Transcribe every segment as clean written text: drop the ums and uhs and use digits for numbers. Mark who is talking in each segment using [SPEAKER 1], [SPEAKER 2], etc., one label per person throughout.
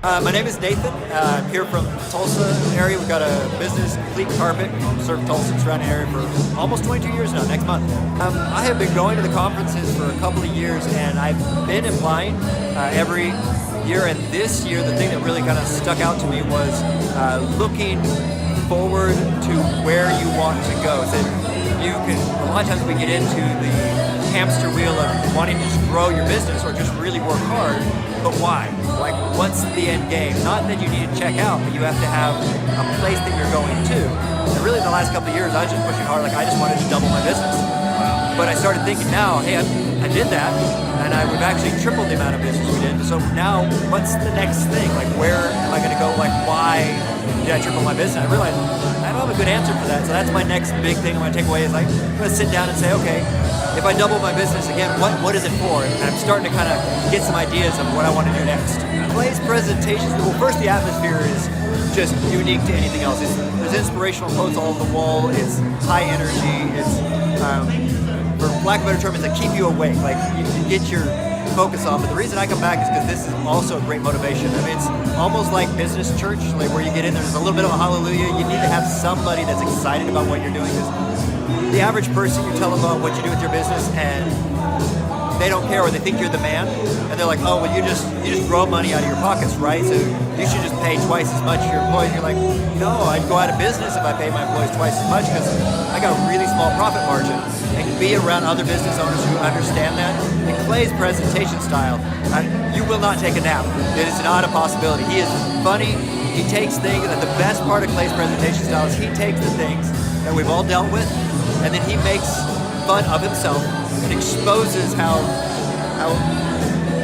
[SPEAKER 1] My name is Nathan. I'm here from Tulsa area. We've got a business, Complete Carpet. Served Tulsa and surrounding area for almost 22 years now, next month. I have been going to the conferences for a couple of years, and I've been applying every year. And this year, the thing that really kind of stuck out to me was looking forward to where you want to go. So you can, a lot of times we get into the hamster wheel of wanting to just grow your business or just really work hard, but why? Like, what's the end game? Not that you need to check out, but you have to have a place that you're going to. And really the last couple of years, I was just pushing hard, like I just wanted to double my business. But I started thinking now, hey, I did that, and we've actually tripled the amount of business we did. So now, what's the next thing? Like, where am I going to go? Like, why did I triple my business? I realized I don't have a good answer for that. So that's my next big thing I'm going to take away is like, I'm going to sit down and say, okay, if I double my business again, what is it for? And I'm starting to kind of get some ideas of what I want to do next. Clay's presentations, well, first the atmosphere is just unique to anything else. There's inspirational quotes all over the wall. It's high energy. It's, for lack of a better term, it's to keep you awake. Like you get your focus on. But the reason I come back is because this is also a great motivation. I mean, it's almost like business church, like where you get in there's a little bit of a hallelujah. You need to have somebody that's excited about what you're doing. The average person, you tell them about what you do with your business, and they don't care, or they think you're the man, and they're like, oh, well, you just grow money out of your pockets, right? So you should just pay twice as much to your employees. You're like, no, I'd go out of business if I paid my employees twice as much because I got a really small profit margin. And to be around other business owners who understand that. And Clay's presentation style, you will not take a nap. It is not a possibility. He is funny. He takes things, and the best part of Clay's presentation style is he takes the things that we've all dealt with, and then he makes fun of himself and exposes how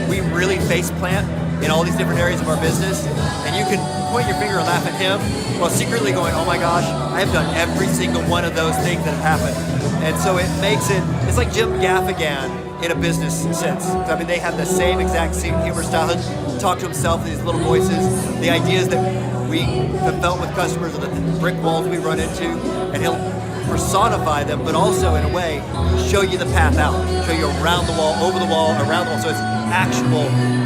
[SPEAKER 1] we really face plant in all these different areas of our business. And you can point your finger and laugh at him while secretly going, oh my gosh, I have done every single one of those things that have happened. And so it makes it's like Jim Gaffigan in a business sense. I mean, they have the same exact humor style. He'll talk to himself in these little voices, the ideas that we have felt with customers or the brick walls we run into, and he'll personify them, but also in a way show you the path out, show you around the wall, over the wall, around the wall. So it's actionable,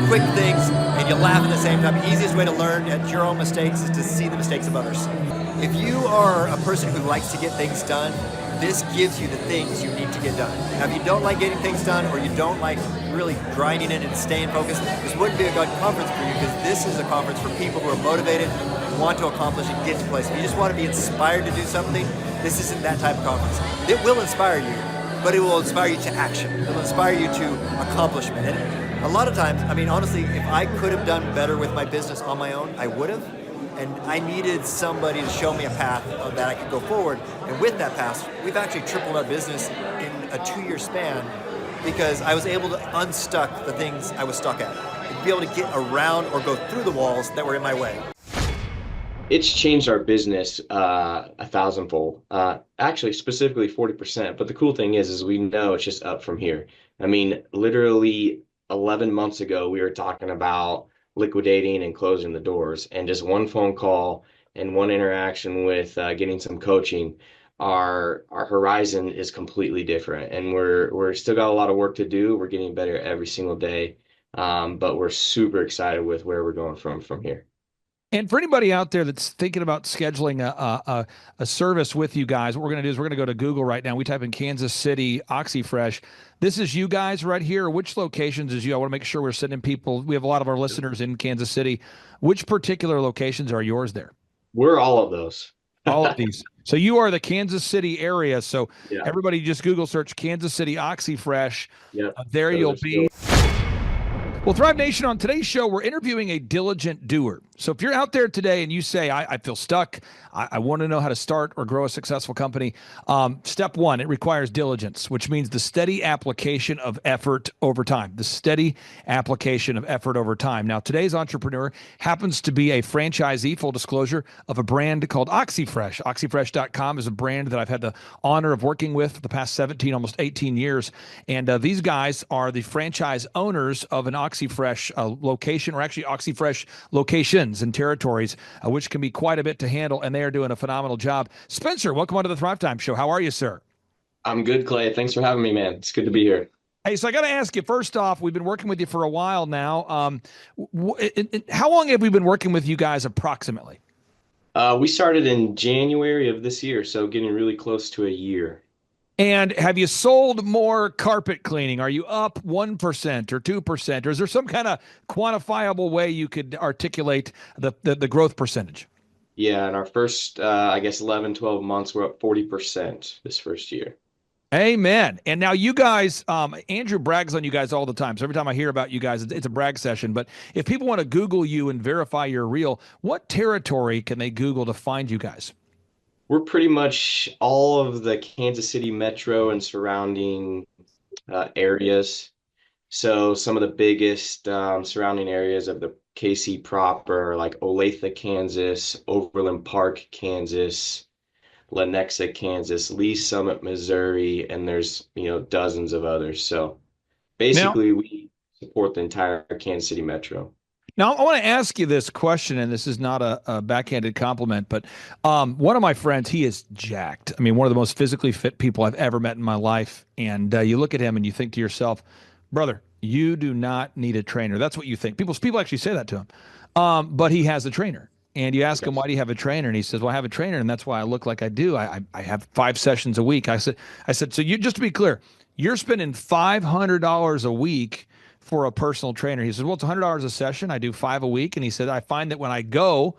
[SPEAKER 1] quick things, and you laugh at the same time. The easiest way to learn at your own mistakes is to see the mistakes of others. If you are a person who likes to get things done, this gives you the things you need to get done. Now, if you don't like getting things done, or you don't like really grinding in and staying focused, this wouldn't be a good conference for you, because this is a conference for people who are motivated, want to accomplish and get to places. If you just want to be inspired to do something, this isn't that type of conference. It will inspire you, but it will inspire you to action. It will inspire you to accomplishment. And a lot of times, I mean, honestly, if I could have done better with my business on my own, I would have. And I needed somebody to show me a path that I could go forward. And with that path, we've actually tripled our business in a 2-year span because I was able to unstuck the things I was stuck at and be able to get around or go through the walls that were in my way.
[SPEAKER 2] It's changed our business a thousandfold, actually specifically 40%. But the cool thing is we know it's just up from here. I mean, literally 11 months ago, we were talking about liquidating and closing the doors, and just one phone call and one interaction with getting some coaching, our horizon is completely different. And we're still got a lot of work to do. We're getting better every single day, but we're super excited with where we're going from here.
[SPEAKER 3] And for anybody out there that's thinking about scheduling a service with you guys, what we're going to do is we're going to go to Google right now. We type in Kansas City OxyFresh. This is you guys right here. Which locations is you? I want to make sure we're sending people. We have a lot of our listeners in Kansas City. Which particular locations are yours there?
[SPEAKER 2] We're all of those.
[SPEAKER 3] All of these. So you are the Kansas City area. So
[SPEAKER 2] yeah.
[SPEAKER 3] Everybody just Google search Kansas City OxyFresh.
[SPEAKER 2] Yep.
[SPEAKER 3] There you'll be. Well, Thrive Nation, on today's show, we're interviewing a diligent doer. So if you're out there today and you say, I feel stuck, I want to know how to start or grow a successful company, step one, it requires diligence, which means the steady application of effort over time. The steady application of effort over time. Now, today's entrepreneur happens to be a franchisee, full disclosure, of a brand called OxyFresh. OxyFresh.com is a brand that I've had the honor of working with for the past 17, almost 18 years. And these guys are the franchise owners of an OxyFresh location, or actually OxyFresh locations and territories, which can be quite a bit to handle, and they are doing a phenomenal job. Spencer, welcome onto the Thrivetime Show. How are you, sir?
[SPEAKER 2] I'm good, Clay. Thanks for having me, man. It's good to be here.
[SPEAKER 3] Hey, so I got to ask you first off, we've been working with you for a while now. How long have we been working with you guys approximately?
[SPEAKER 2] We started in January of this year, so getting really close to a year.
[SPEAKER 3] And have you sold more carpet cleaning? Are you up 1% or 2%? Or is there some kind of quantifiable way you could articulate the growth percentage?
[SPEAKER 2] Yeah, in our first, I guess 11, 12 months, we're up 40% this first year.
[SPEAKER 3] Amen. And now you guys, Andrew brags on you guys all the time. So every time I hear about you guys, it's a brag session. But if people want to Google you and verify you're real, what territory can they Google to find you guys?
[SPEAKER 2] We're pretty much all of the Kansas City metro and surrounding areas. So some of the biggest surrounding areas of the KC proper, like Olathe, Kansas, Overland Park, Kansas, Lenexa, Kansas, Lee Summit, Missouri, and there's, dozens of others. So
[SPEAKER 3] Now,
[SPEAKER 2] basically, we support the entire Kansas City metro.
[SPEAKER 3] Now, I want to ask you this question, and this is not a backhanded compliment, but one of my friends, he is jacked. I mean, one of the most physically fit people I've ever met in my life. And you look at him and you think to yourself, brother, you do not need a trainer. That's what you think. People actually say that to him. But he has a trainer. And you ask him,
[SPEAKER 2] Yes.
[SPEAKER 3] why do you have a trainer? And he says, well, I have a trainer, and that's why I look like I do. I have 5 sessions a week. I said, so you just to be clear, you're spending $500 a week for a personal trainer. He said, well, it's $100 a session. I do 5 a week. And he said, I find that when I go,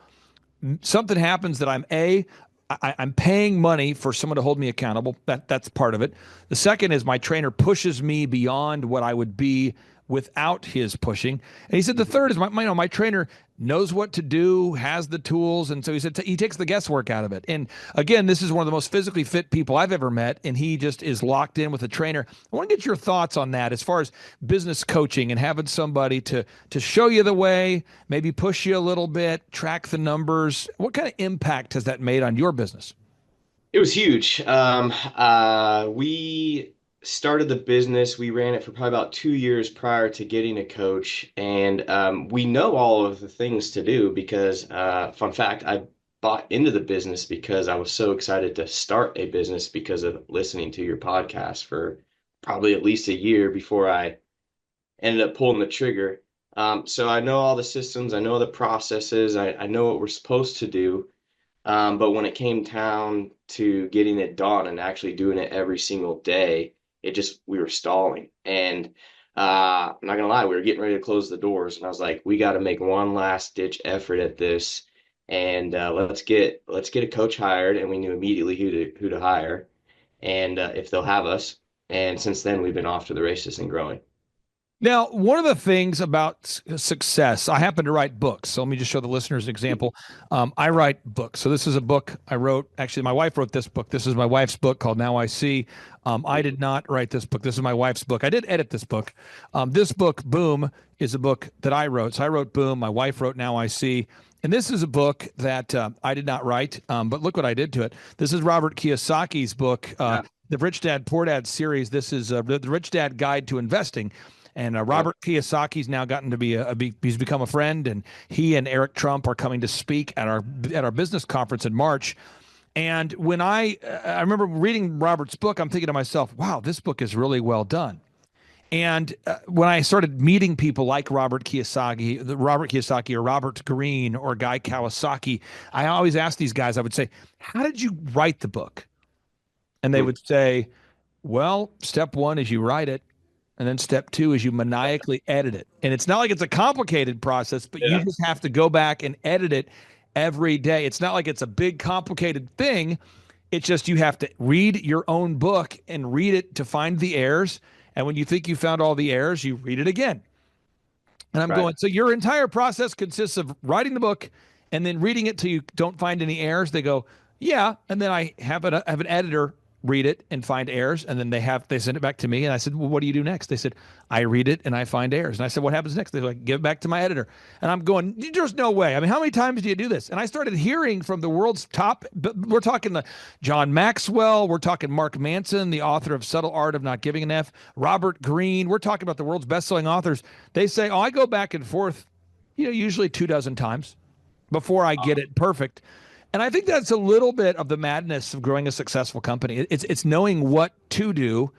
[SPEAKER 3] something happens that I'm paying money for someone to hold me accountable. That's part of it. The second is my trainer pushes me beyond what I would be without his pushing. And he said the third is my trainer knows what to do, has the tools, and so he said he takes the guesswork out of it. And again, this is one of the most physically fit people I've ever met, and he just is locked in with a trainer. I want to get your thoughts on that as far as business coaching and having somebody to show you the way, maybe push you a little bit, track the numbers. What kind of impact has that made on your business?
[SPEAKER 2] It was huge. We started the business. We ran it for probably about 2 years prior to getting a coach, and we know all of the things to do because, fun fact, I bought into the business because I was so excited to start a business because of listening to your podcast for probably at least a year before I ended up pulling the trigger. So I know all the systems, I know the processes, I know what we're supposed to do. But when it came down to getting it done and actually doing it every single day, we were stalling. And I'm not gonna lie, we were getting ready to close the doors, and I was like, we got to make one last ditch effort at this, and let's get a coach hired. And we knew immediately who to hire, and if they'll have us. And since then, we've been off to the races and growing.
[SPEAKER 3] Now, one of the things about success, I happen to write books. So let me just show the listeners an example. I write books. So this is a book I wrote. Actually, my wife wrote this book. This is my wife's book called Now I See. I did not write this book. This is my wife's book. I did edit this book. This book, Boom, is a book that I wrote. So I wrote Boom. My wife wrote Now I See. And this is a book that I did not write, but look what I did to it. This is Robert Kiyosaki's book,
[SPEAKER 2] Yeah.
[SPEAKER 3] the Rich Dad Poor Dad series. This is the Rich Dad Guide to Investing. And Robert Kiyosaki's now gotten to be he's become a friend, and he and Eric Trump are coming to speak at our business conference in March. And when I remember reading Robert's book, I'm thinking to myself, wow, this book is really well done. And when I started meeting people like Robert Kiyosaki or Robert Greene or Guy Kawasaki, I always asked these guys, I would say, how did you write the book? And they
[SPEAKER 2] Hmm.
[SPEAKER 3] would say, well, step one is you write it. And then step two is you maniacally edit it. And it's not like it's a complicated process, but you
[SPEAKER 2] Yeah.
[SPEAKER 3] just have to go back and edit it every day. It's not like it's a big complicated thing. It's just you have to read your own book and read it to find the errors. And when you think you found all the errors, you read it again. And I'm
[SPEAKER 2] Right.
[SPEAKER 3] going, so your entire process consists of writing the book and then reading it till you don't find any errors. They go, yeah. And then I have an editor read it and find errors. And then they send it back to me. And I said, well, what do you do next? They said, I read it and I find errors. And I said, what happens next? They're like, give it back to my editor. And I'm going, there's no way. I mean, how many times do you do this? And I started hearing from the world's top, we're talking the John Maxwell, we're talking Mark Manson, the author of Subtle Art of Not Giving an F, Robert Greene, we're talking about the world's best-selling authors. They say, oh, I go back and forth, usually 24 times before I get it perfect. And I think that's a little bit of the madness of growing a successful company. It's knowing what to do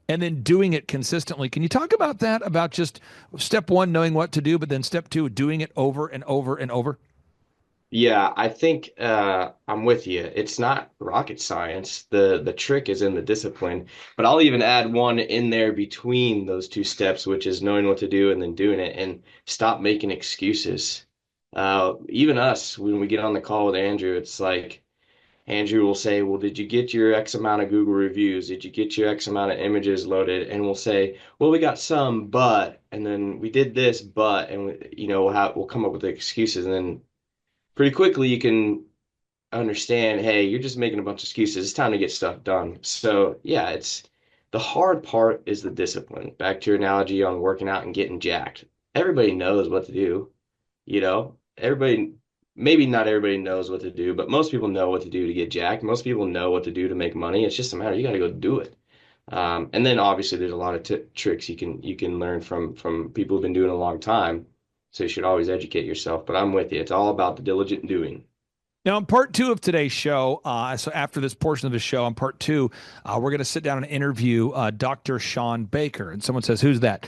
[SPEAKER 3] and then doing it consistently. Can you talk about that? About just step one, knowing what to do, but then step two, doing it over and over and over?
[SPEAKER 2] Yeah, I think I'm with you. It's not rocket science. The trick is in the discipline. But I'll even add one in there between those two steps, which is knowing what to do and then doing it, and stop making excuses. Even us, when we get on the call with Andrew, it's like Andrew will say, "Well, did you get your X amount of Google reviews? Did you get your X amount of images loaded?" And we'll say, "Well, we got some, but," and then we did this, but, and we'll come up with the excuses, and then pretty quickly you can understand, hey, you're just making a bunch of excuses. It's time to get stuff done. So yeah, it's the hard part is the discipline. Back to your analogy on working out and getting jacked. Everybody knows what to do, Everybody, maybe not everybody knows what to do, but most people know what to do to get jacked. Most people know what to do to make money. It's just a matter, you got to go do it. And then obviously there's a lot of tricks you can learn from people who've been doing it a long time. So you should always educate yourself. But I'm with you. It's all about the diligent doing.
[SPEAKER 3] Now, in part two of today's show, so after this portion of the show, on part two, we're going to sit down and interview Dr. Sean Baker. And someone says, who's that?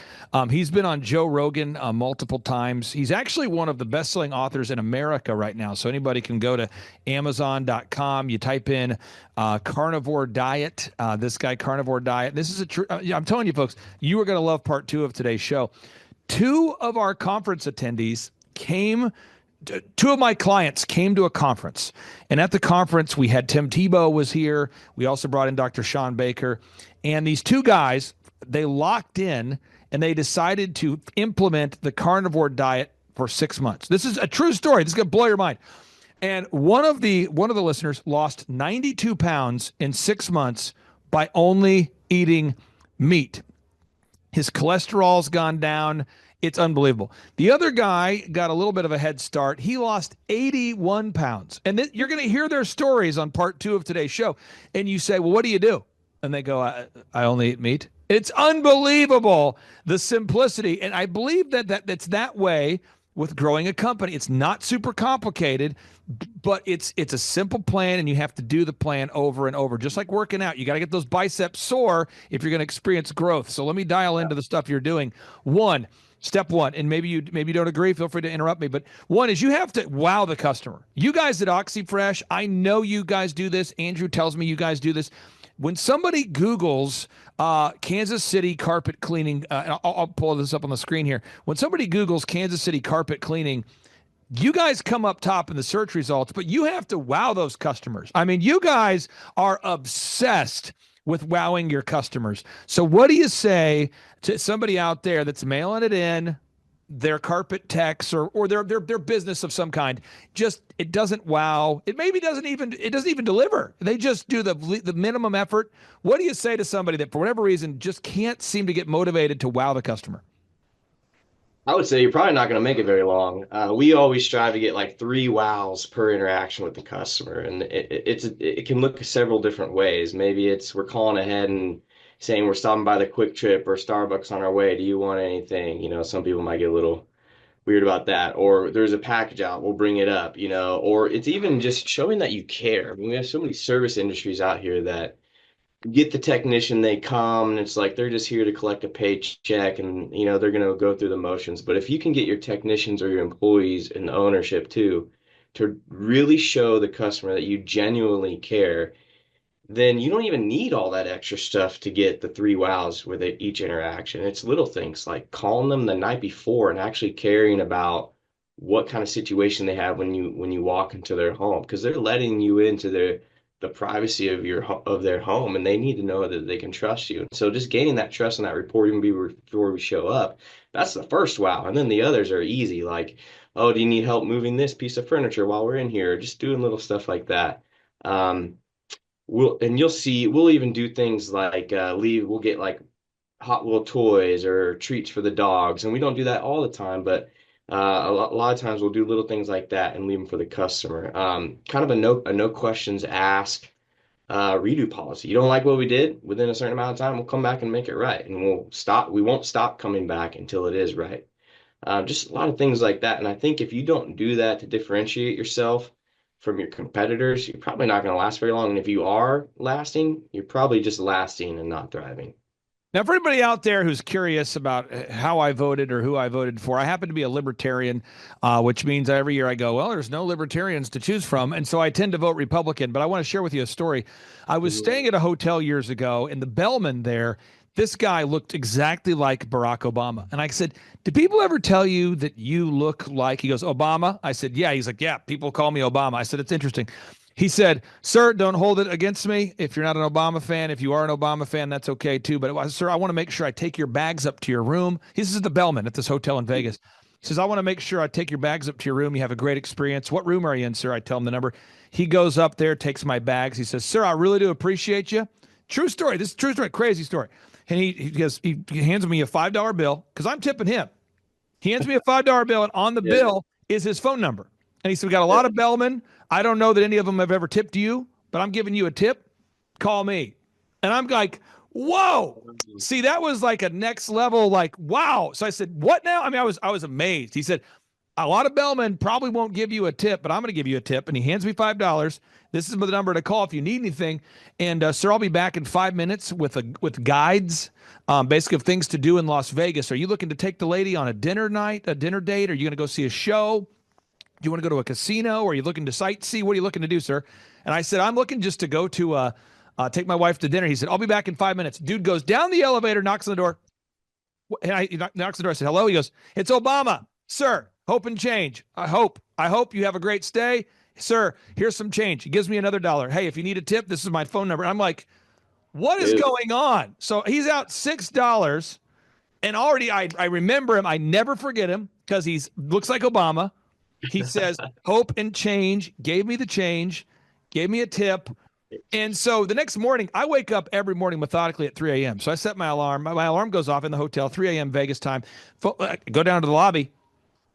[SPEAKER 3] He's been on Joe Rogan multiple times. He's actually one of the best-selling authors in America right now. So anybody can go to Amazon.com. You type in carnivore diet, this guy, carnivore diet. This is I'm telling you, folks, you are going to love part two of today's show. Two of our conference attendees two of my clients came to a conference, and at the conference we had Tim Tebow was here. We also brought in Dr. Sean Baker, and these two guys, they locked in and they decided to implement the carnivore diet for 6 months. This is a true story. This is going to blow your mind. And one of the listeners lost 92 pounds in 6 months by only eating meat. His cholesterol's gone down. It's unbelievable. The other guy got a little bit of a head start. He lost 81 pounds. And you're going to hear their stories on part two of today's show. And you say, well, what do you do? And they go, I only eat meat. It's unbelievable, the simplicity. And I believe that's that way with growing a company. It's not super complicated, but it's a simple plan, and you have to do the plan over and over. Just like working out, you got to get those biceps sore if you're going to experience growth. So let me dial into the stuff you're doing. Step one, and maybe you don't agree, feel free to interrupt me, but one is you have to wow the customer. You guys at OxyFresh, I know you guys do this. Andrew tells me you guys do this. When somebody Googles Kansas City carpet cleaning, and I'll pull this up on the screen here. When somebody Googles Kansas City carpet cleaning, you guys come up top in the search results, but you have to wow those customers. I mean, you guys are obsessed with wowing your customers. So what do you say to somebody out there that's mailing it in, their carpet techs or their business of some kind? Just, it doesn't wow. It doesn't even deliver. They just do the minimum effort. What do you say to somebody that for whatever reason just can't seem to get motivated to wow the customer?
[SPEAKER 2] I would say you're probably not going to make it very long. We always strive to get like 3 wows per interaction with the customer, and it can look several different ways. Maybe we're calling ahead and saying we're stopping by the Quick Trip or Starbucks on our way. Do you want anything? Some people might get a little weird about that. Or there's a package out, we'll bring it up. Or it's even just showing that you care. I mean, we have so many service industries out here that get the technician, they come, and it's like they're just here to collect a paycheck, and they're going to go through the motions. But if you can get your technicians or your employees in ownership too, to really show the customer that you genuinely care, then you don't even need all that extra stuff to get the 3 wows with each interaction. It's little things like calling them the night before and actually caring about what kind of situation they have when you walk into their home, because they're letting you into the privacy of their home, and they need to know that they can trust you. So just gaining that trust and that rapport even before we show up, that's the first wow. And then the others are easy, like, oh, do you need help moving this piece of furniture while we're in here? Just doing little stuff like that. You'll see, we'll even do things like we'll get like Hot Wheel toys or treats for the dogs. And we don't do that all the time, but a lot of times we'll do little things like that and leave them for the customer. Kind of a no questions asked redo policy. You don't like what we did within a certain amount of time, we'll come back and make it right. And we won't stop coming back until it is right. Just a lot of things like that. And I think if you don't do that to differentiate yourself from your competitors, you're probably not going to last very long. And if you are lasting, you're probably just lasting and not thriving.
[SPEAKER 3] Now, for anybody out there who's curious about how I voted or who I voted for, I happen to be a libertarian, which means every year I go, well, there's no libertarians to choose from. And so I tend to vote Republican. But I want to share with you a story. I was staying at a hotel years ago, and the bellman there, this guy looked exactly like Barack Obama. And I said, do people ever tell you that you look like, he goes, Obama? I said, yeah. He's like, yeah, people call me Obama. I said, it's interesting. He said, sir, don't hold it against me. If you're not an Obama fan, if you are an Obama fan, that's okay too. But sir, I want to make sure I take your bags up to your room. This is the bellman at this hotel in Vegas. He says, I want to make sure I take your bags up to your room. You have a great experience. What room are you in, sir? I tell him the number. He goes up there, takes my bags. He says, sir, I really do appreciate you. True story. This is true story. Crazy story. And he hands me a $5 bill because I'm tipping him. He hands me a $5 bill, and on the bill is his phone number. And he said, we got a lot of bellmen. I don't know that any of them have ever tipped you, but I'm giving you a tip. Call me. And I'm like, whoa. See, that was like a next level, like, wow. So I said, what now? I mean, I was amazed. He said, a lot of bellmen probably won't give you a tip, but I'm going to give you a tip. And he hands me $5. This is the number to call if you need anything. And sir, I'll be back in 5 minutes with guides, basically of things to do in Las Vegas. Are you looking to take the lady on a dinner night, a dinner date? Are you going to go see a show? Do you want to go to a casino? Or are you looking to sightsee? What are you looking to do, sir? And I said, I'm looking just to go to take my wife to dinner. He said, I'll be back in 5 minutes. Dude goes down the elevator, knocks on the door. And he knocks on the door. I said, hello. He goes, it's Obama. Sir, hope and change. I hope you have a great stay. Sir, here's some change. He gives me another $1. Hey, if you need a tip, this is my phone number. I'm like, what is going on? So he's out $6. And already I remember him. I never forget him because he looks like Obama. He says, hope and change, gave me the change, gave me a tip. And so the next morning, I wake up every morning methodically at 3 a.m. So I set my alarm. My alarm goes off in the hotel, 3 a.m. Vegas time. Go down to the lobby,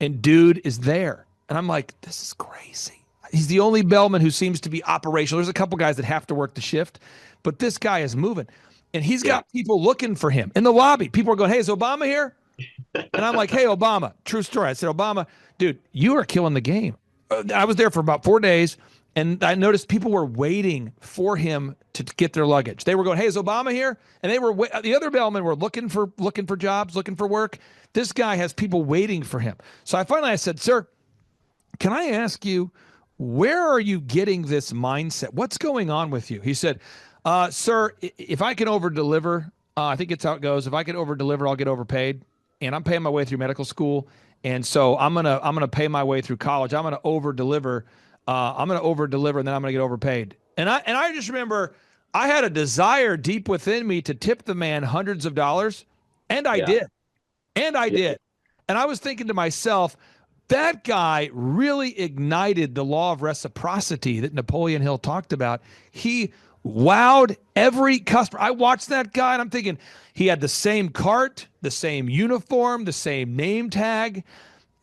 [SPEAKER 3] and dude is there. And I'm like, this is crazy. He's the only bellman who seems to be operational. There's a couple guys that have to work the shift, but this guy is moving. And he's got people looking for him in the lobby. People are going, hey, is Obama here? And I'm like, hey, Obama, true story. I said, Obama, dude, you are killing the game. I was there for about 4 days, and I noticed people were waiting for him to get their luggage. They were going, hey, is Obama here? And they were the other bellmen were looking for jobs, looking for work. This guy has people waiting for him. So I said, sir, can I ask you, where are you getting this mindset? What's going on with you? He said, sir, if I can over deliver, I think it's how it goes. If I can over deliver, I'll get overpaid. And I'm paying my way through medical school. And so I'm gonna pay my way through college. I'm gonna over deliver. And then I'm gonna get overpaid. And I just remember I had a desire deep within me to tip the man hundreds of dollars, and I did. And I did. And I was thinking to myself, that guy really ignited the law of reciprocity that Napoleon Hill talked about. He wowed every customer. I watched that guy and I'm thinking he had the same cart, the same uniform, the same name tag,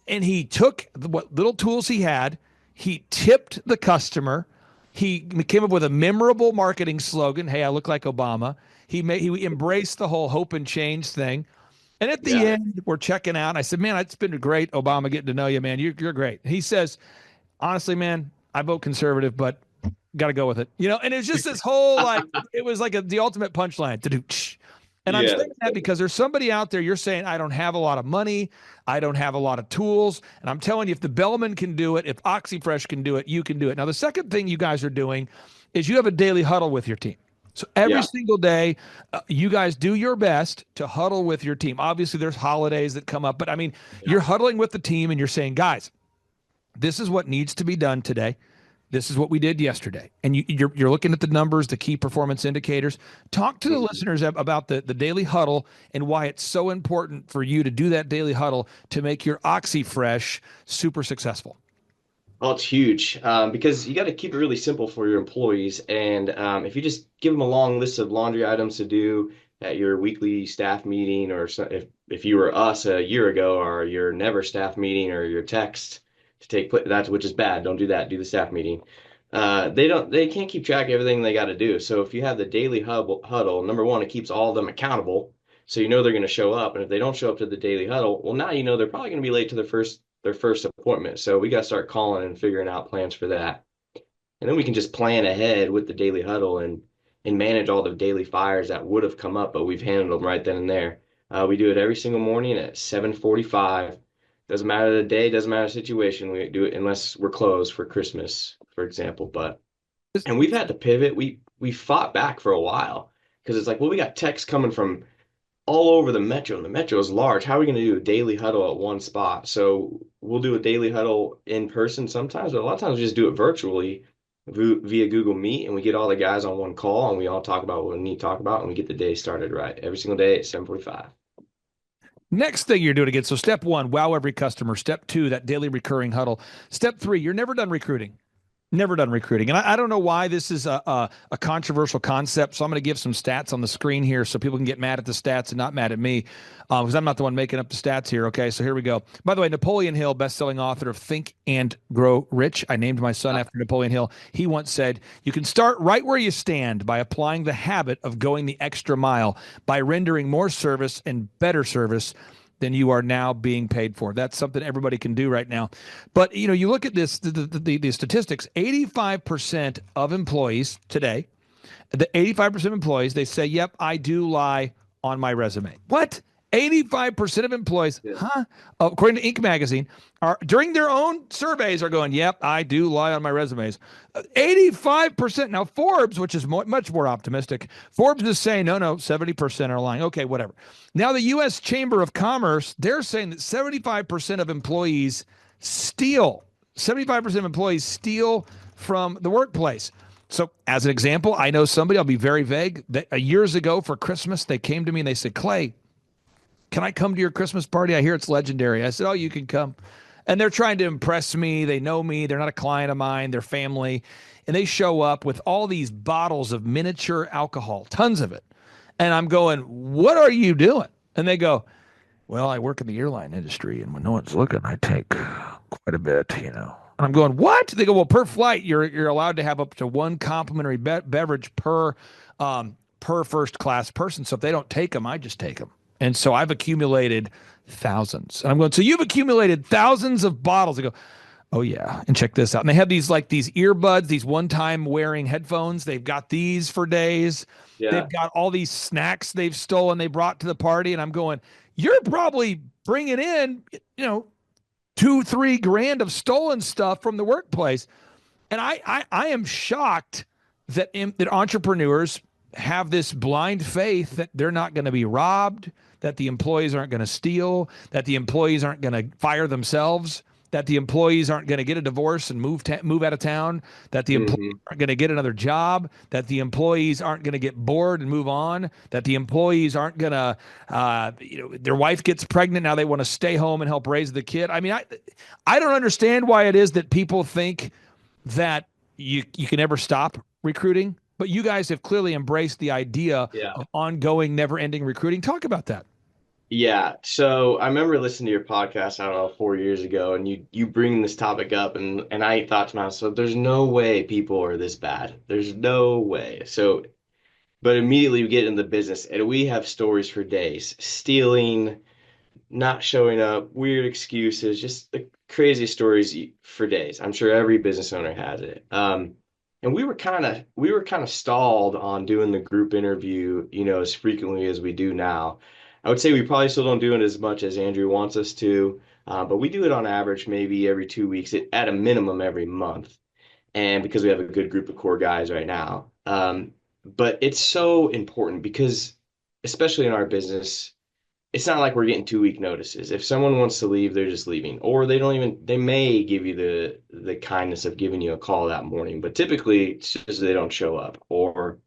[SPEAKER 3] and he took what little tools he had. He tipped the customer. He came up with a memorable marketing slogan. Hey, I look like Obama. He embraced the whole hope and change thing. And at the end, we're checking out. I said, man, it's been great, Obama, getting to know you, man. You're great. He says, honestly, man, I vote conservative, but got to go with it. And it's just this whole, it was like the ultimate punchline. And I'm saying that because there's somebody out there, you're saying, I don't have a lot of money. I don't have a lot of tools. And I'm telling you, if the bellman can do it, if OxyFresh can do it, you can do it. Now, the second thing you guys are doing is you have a daily huddle with your team. So every single day, you guys do your best to huddle with your team. Obviously, there's holidays that come up, but I mean, you're huddling with the team and you're saying, guys, this is what needs to be done today. This is what we did yesterday. And you're looking at the numbers, the key performance indicators. Talk to the listeners about the daily huddle and why it's so important for you to do that daily huddle to make your OxyFresh super successful.
[SPEAKER 2] Oh, it's huge because you got to keep it really simple for your employees. And if you just give them a long list of laundry items to do at your weekly staff meeting, or if you were us a year ago, or your never staff meeting, or your text to take that, which is bad. Don't do that. Do the staff meeting. They can't keep track of everything they got to do. So if you have the daily huddle, number one, it keeps all of them accountable. So they're going to show up. And if they don't show up to the daily huddle, well, now they're probably going to be late to their first appointment. So we got to start calling and figuring out plans for that. And then we can just plan ahead with the daily huddle and and manage all the daily fires that would have come up, but we've handled them right then and there. We do it every single morning at 7:45. Doesn't matter the day, doesn't matter the situation. We do it unless we're closed for Christmas, for example. And we've had to pivot. We fought back for a while because it's like, well, we got texts coming from all over the metro, and the metro is large. How are we going to do a daily huddle at one spot? So we'll do a daily huddle in person sometimes, but a lot of times we just do it virtually via Google Meet, and we get all the guys on one call, and we all talk about what we need to talk about, and we get the day started right every single day at 7:45.
[SPEAKER 3] Next thing you're doing again. So step one, wow every customer. Step two, that daily recurring huddle. Step three, you're never done recruiting. Never done recruiting. And I don't know why this is a controversial concept. So I'm going to give some stats on the screen here so people can get mad at the stats and not mad at me because I'm not the one making up the stats here. Okay, so here we go. By the way, Napoleon Hill, best-selling author of Think and Grow Rich. I named my son after Napoleon Hill. He once said, you can start right where you stand by applying the habit of going the extra mile, by rendering more service and better service than you are now being paid for. That's something everybody can do right now. But you look at this, the statistics, 85% of employees today, the 85% of employees, they say, yep, I do lie on my resume. What? 85% of employees, according to Inc. magazine, are during their own surveys are going, yep, I do lie on my resumes. 85%. Now, Forbes, which is much more optimistic, Forbes is saying, no, 70% are lying. Okay, whatever. Now, the U.S. Chamber of Commerce, they're saying that 75% of employees steal. 75% of employees steal from the workplace. So as an example, I know somebody, I'll be very vague, that years ago for Christmas, they came to me and they said, Clay, can I come to your Christmas party? I hear it's legendary. I said, oh, you can come. And they're trying to impress me. They know me. They're not a client of mine. They're family. And they show up with all these bottles of miniature alcohol, tons of it. And I'm going, what are you doing? And they go, well, I work in the airline industry, and when no one's looking, I take quite a bit, And I'm going, what? They go, well, per flight, you're allowed to have up to one complimentary beverage per first class person. So if they don't take them, I just take them. And so I've accumulated thousands. And I'm going, so you've accumulated thousands of bottles. I go, oh yeah. And check this out. And they have these earbuds, these one-time wearing headphones. They've got these for days. Yeah. They've got all these snacks they've stolen, they brought to the party. And I'm going, you're probably bringing in, $2-3 grand of stolen stuff from the workplace. And I am shocked that entrepreneurs have this blind faith that they're not going to be robbed, that the employees aren't going to steal, that the employees aren't going to fire themselves, that the employees aren't going to get a divorce and move out of town, that the employees aren't going to get another job, that the employees aren't going to get bored and move on, that the employees aren't going to, their wife gets pregnant, now they want to stay home and help raise the kid. I mean, I don't understand why it is that people think that you can never stop recruiting, but you guys have clearly embraced the idea of ongoing, never-ending recruiting. Talk about that.
[SPEAKER 2] Yeah. So I remember listening to your podcast, I don't know, 4 years ago, and you bring this topic up, and I thought to myself, there's no way people are this bad. There's no way. So, but immediately we get in the business, and we have stories for days, stealing, not showing up, weird excuses, just the craziest stories for days. I'm sure every business owner has it. And we were kind of stalled on doing the group interview, as frequently as we do now. I would say we probably still don't do it as much as Andrew wants us to, but we do it on average maybe every 2 weeks, at a minimum every month. And because we have a good group of core guys right now. But it's so important because, especially in our business, it's not like we're getting 2 week notices. If someone wants to leave, they're just leaving, or they may give you the kindness of giving you a call that morning, but typically it's just they don't show up, or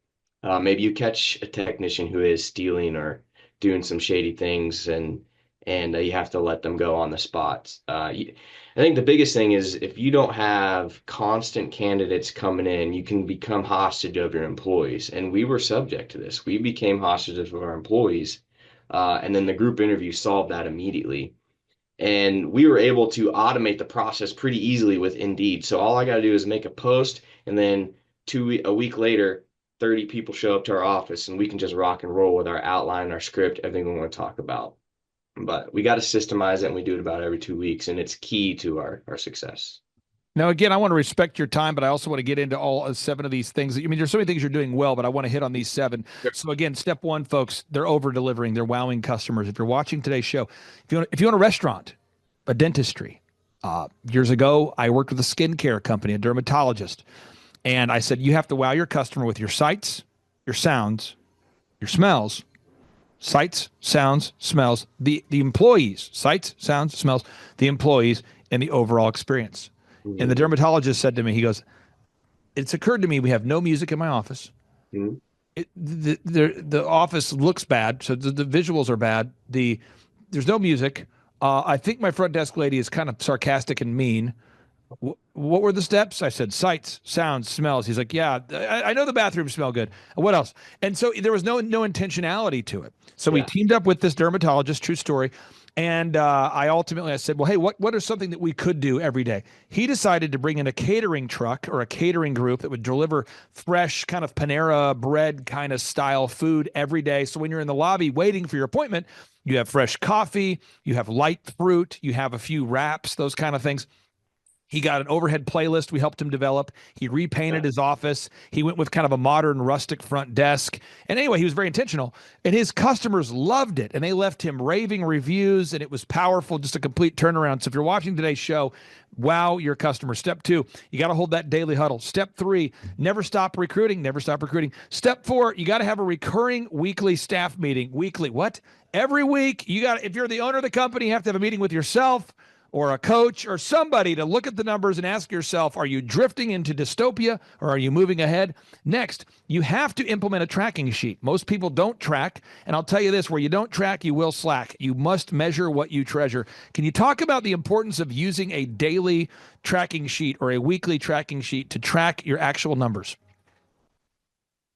[SPEAKER 2] maybe you catch a technician who is stealing or doing some shady things, and you have to let them go on the spot. I think the biggest thing is if you don't have constant candidates coming in, you can become hostage of your employees. And we were subject to this. We became hostages of our employees. And then the group interview solved that immediately. And we were able to automate the process pretty easily with Indeed. So all I got to do is make a post, and then a week later, 30 people show up to our office, and we can just rock and roll with our outline, our script, everything we want to talk about. But we got to systemize it, and we do it about every 2 weeks, and it's key to our success.
[SPEAKER 3] Now, again, I want to respect your time, but I also want to get into all seven of these things. I mean, there's so many things you're doing well, but I want to hit on these seven.
[SPEAKER 2] Sure.
[SPEAKER 3] So again, step one, folks, they're over delivering, they're wowing customers. If you're watching today's show, if you want a restaurant, a dentistry, years ago, I worked with a skincare company, a dermatologist, and I said, you have to wow your customer with your sights, your sounds, your smells, sights, sounds, smells, the employees, sights, sounds, smells, the employees, and the overall experience. And the
[SPEAKER 2] Mhm.
[SPEAKER 3] dermatologist said to me, he goes, it's occurred to me we have no music in my office.
[SPEAKER 2] Mhm.
[SPEAKER 3] The office looks bad, so the visuals are bad. There's no music. I think my front desk lady is kind of sarcastic and mean. What were the steps? I said sights, sounds, smells. He's like, yeah, I know the bathrooms smell good. What else? And so there was no intentionality to it. So we
[SPEAKER 2] Yeah.
[SPEAKER 3] teamed up with this dermatologist, true story. And I said, well, hey, what are something that we could do every day? He decided to bring in a catering truck or a catering group that would deliver fresh kind of Panera bread kind of style food every day. So when you're in the lobby waiting for your appointment, you have fresh coffee, you have light fruit, you have a few wraps, those kind of things. He got an overhead playlist we helped him develop. He repainted
[SPEAKER 2] Yeah.
[SPEAKER 3] his office. He went with kind of a modern rustic front desk. And anyway, he was very intentional. And his customers loved it. And they left him raving reviews. And it was powerful, just a complete turnaround. So if you're watching today's show, wow your customer. Step two, you got to hold that daily huddle. Step three, never stop recruiting. Never stop recruiting. Step four, you got to have a recurring weekly staff meeting. Weekly, what? Every week, if you're the owner of the company, you have to have a meeting with yourself or a coach or somebody to look at the numbers and ask yourself, are you drifting into dystopia or are you moving ahead? Next, you have to implement a tracking sheet. Most people don't track. And I'll tell you this, where you don't track, you will slack. You must measure what you treasure. Can you talk about the importance of using a daily tracking sheet or a weekly tracking sheet to track your actual numbers?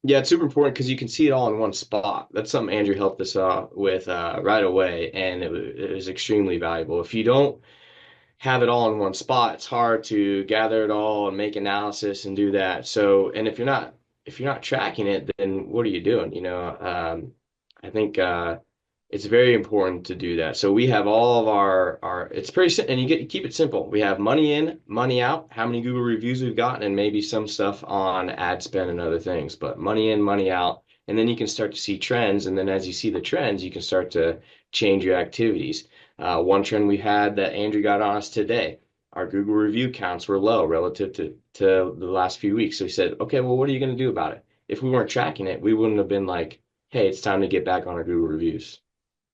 [SPEAKER 2] Yeah, it's super important because you can see it all in one spot. That's something Andrew helped us with right away, and it was extremely valuable. If you don't have it all in one spot, it's hard to gather it all and make analysis and do that. So, and if you're not tracking it, then what are you doing? I think it's very important to do that. So we have all of our it's pretty simple, and you keep it simple. We have money in, money out, how many Google reviews we've gotten, and maybe some stuff on ad spend and other things. But money in, money out, and then you can start to see trends. And then as you see the trends, you can start to change your activities. One trend we had that Andrew got on us today, our Google review counts were low relative to the last few weeks. So he said, okay, well, what are you going to do about it? If we weren't tracking it, we wouldn't have been like, hey, it's time to get back on our Google reviews.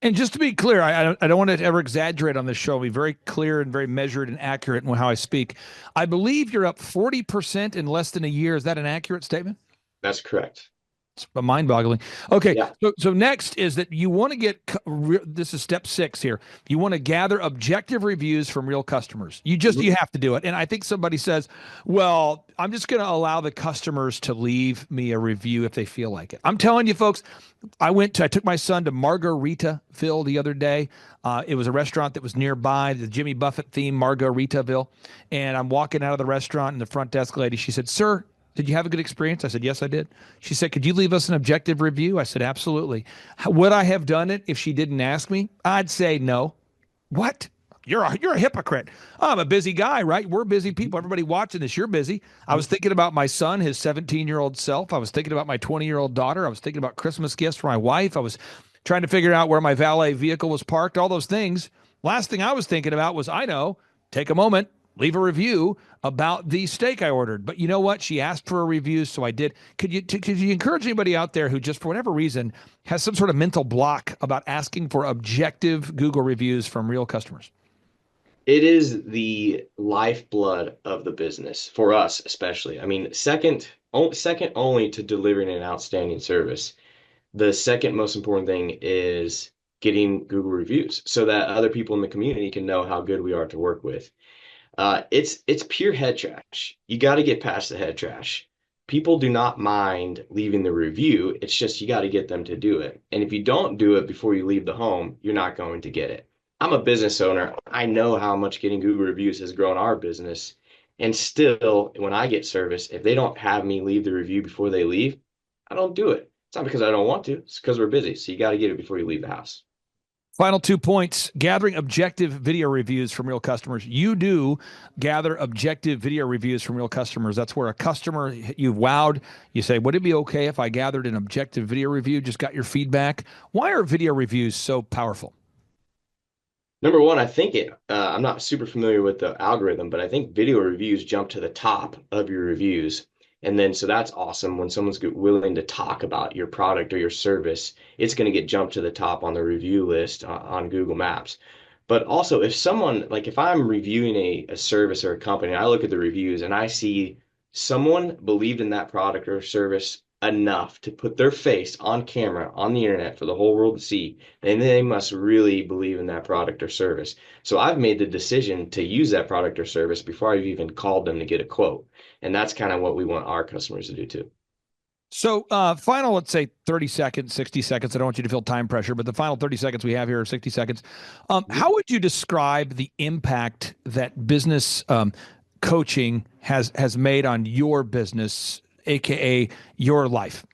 [SPEAKER 3] And just to be clear, I don't want to ever exaggerate on this show. I'll be very clear and very measured and accurate in how I speak. I believe you're up 40% in less than a year. Is that an accurate statement?
[SPEAKER 2] That's correct.
[SPEAKER 3] It's mind-boggling. Okay,
[SPEAKER 2] Yeah.
[SPEAKER 3] so next is that you want to this is step 6 here. You want to gather objective reviews from real customers. You have to do it. And I think somebody says, "Well, I'm just going to allow the customers to leave me a review if they feel like it." I'm telling you, folks, I took my son to Margaritaville the other day. It was a restaurant that was nearby, the Jimmy Buffett theme, Margaritaville. And I'm walking out of the restaurant, and the front desk lady, she said, "Sir, did you have a good experience?" I said, "Yes, I did." She said, "Could you leave us an objective review?" I said, "Absolutely." Would I have done it if she didn't ask me? I'd say no. What? You're a hypocrite. I'm a busy guy, right? We're busy people. Everybody watching this, you're busy. I was thinking about my son, his 17-year-old self. I was thinking about my 20-year-old daughter. I was thinking about Christmas gifts for my wife. I was trying to figure out where my valet vehicle was parked, all those things. Last thing I was thinking about was, take a moment, leave a review about the steak I ordered. But you know what? She asked for a review, so I did. Could you encourage anybody out there who just for whatever reason has some sort of mental block about asking for objective Google reviews from real customers?
[SPEAKER 2] It is the lifeblood of the business for us, especially. I mean, second only to delivering an outstanding service. The second most important thing is getting Google reviews so that other people in the community can know how good we are to work with. It's pure head trash. You got to get past the head trash. People do not mind leaving the review. It's just you got to get them to do it. And if you don't do it before you leave the home, you're not going to get it. I'm a business owner. I know how much getting Google reviews has grown our business. And still, when I get service, if they don't have me leave the review before they leave, I don't do it. It's not because I don't want to. It's because we're busy. So you got to get it before you leave the house.
[SPEAKER 3] Final 2 points, gathering objective video reviews from real customers. You do gather objective video reviews from real customers. That's where a customer you've wowed, you say, would it be okay if I gathered an objective video review? Just got your feedback. Why are video reviews so powerful?
[SPEAKER 2] Number one, I think I'm not super familiar with the algorithm, but I think video reviews jump to the top of your reviews. And then, so that's awesome. When someone's willing to talk about your product or your service, it's going to get jumped to the top on the review list on Google Maps. But also, if someone, like if I'm reviewing a service or a company, I look at the reviews and I see someone believed in that product or service enough to put their face on camera on the internet for the whole world to see, then they must really believe in that product or service. So I've made the decision to use that product or service before I've even called them to get a quote. And that's kind of what we want our customers to do too.
[SPEAKER 3] So, final, let's say 30 seconds, 60 seconds. I don't want you to feel time pressure, but the final 30 seconds we have here are 60 seconds. How would you describe the impact that business coaching has made on your business, aka your life?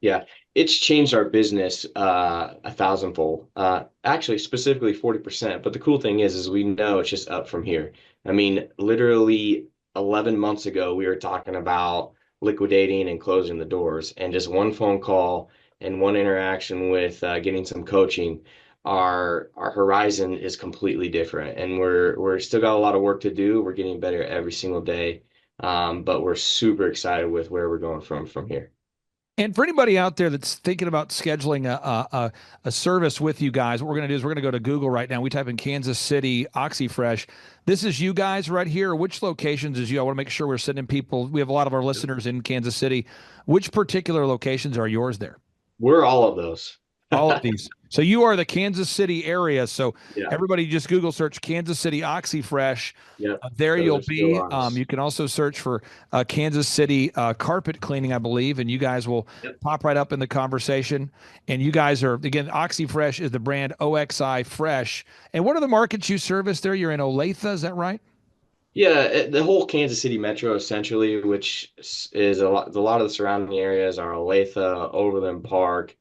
[SPEAKER 2] Yeah, it's changed our business a thousandfold. Actually, specifically 40%. But the cool thing is we know it's just up from here. I mean, literally 11 months ago, we were talking about liquidating and closing the doors, and just one phone call and one interaction with getting some coaching, our horizon is completely different, and we're still got a lot of work to do. We're getting better every single day, but we're super excited with where we're going from here.
[SPEAKER 3] And for anybody out there that's thinking about scheduling a service with you guys, what we're going to do is we're going to go to Google right now. We type in Kansas City OxyFresh. This is you guys right here. Which locations is you? I want to make sure we're sending people. We have a lot of our listeners in Kansas City. Which particular locations are yours there?
[SPEAKER 2] We're all of those.
[SPEAKER 3] All of these. So you are the Kansas City area. So
[SPEAKER 2] Yeah.
[SPEAKER 3] everybody just Google search Kansas City OxyFresh.
[SPEAKER 2] Yep.
[SPEAKER 3] There
[SPEAKER 2] Those
[SPEAKER 3] you'll
[SPEAKER 2] are still
[SPEAKER 3] be.
[SPEAKER 2] ours.
[SPEAKER 3] You can also search for Kansas City carpet cleaning, I believe, and you guys will pop right up in the conversation. And you guys are, again, OxyFresh is the brand OXI Fresh. And what are the markets you service there? You're in Olathe, is that right?
[SPEAKER 2] Yeah, the whole Kansas City metro essentially, which is a lot of the surrounding areas are Olathe, Overland Park,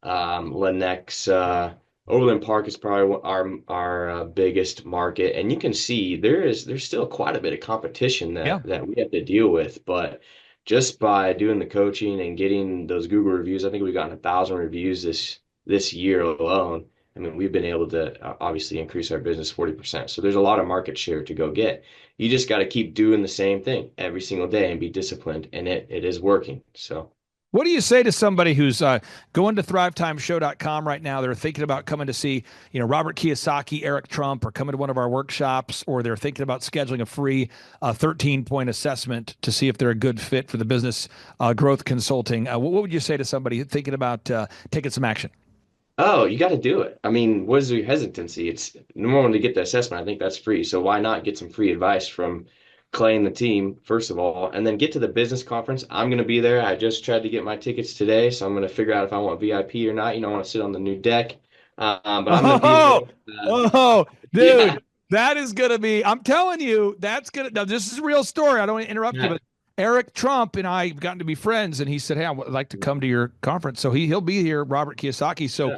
[SPEAKER 2] Lenexa. Overland Park is probably our biggest market, and you can see there's still quite a bit of competition
[SPEAKER 3] Yeah.
[SPEAKER 2] that we have to deal with. But just by doing the coaching and getting those Google reviews, I think we've gotten 1,000 reviews this year alone. I mean, we've been able to obviously increase our business 40%. So there's a lot of market share to go get. You just got to keep doing the same thing every single day and be disciplined, and it is working. So.
[SPEAKER 3] What do you say to somebody who's going to thrivetimeshow.com right now? They're thinking about coming to see, Robert Kiyosaki, Eric Trump, or coming to one of our workshops, or they're thinking about scheduling a free 13-point assessment to see if they're a good fit for the business growth consulting. What would you say to somebody thinking about taking some action?
[SPEAKER 2] Oh, you got to do it. I mean, what is your hesitancy? It's number one to get the assessment. I think that's free. So why not get some free advice from Clay and the team, first of all, and then get to the business conference. I'm going to be there. I just tried to get my tickets today, so I'm going to figure out if I want VIP or not. I want to sit on the new deck. But I'm going to be there.
[SPEAKER 3] Dude,
[SPEAKER 2] Yeah.
[SPEAKER 3] that is going to be, I'm telling you, that's going to, now this is a real story. I don't want to interrupt you, but Eric Trump and I have gotten to be friends, and he said, hey, I would like to come to your conference. So he'll be here, Robert Kiyosaki. So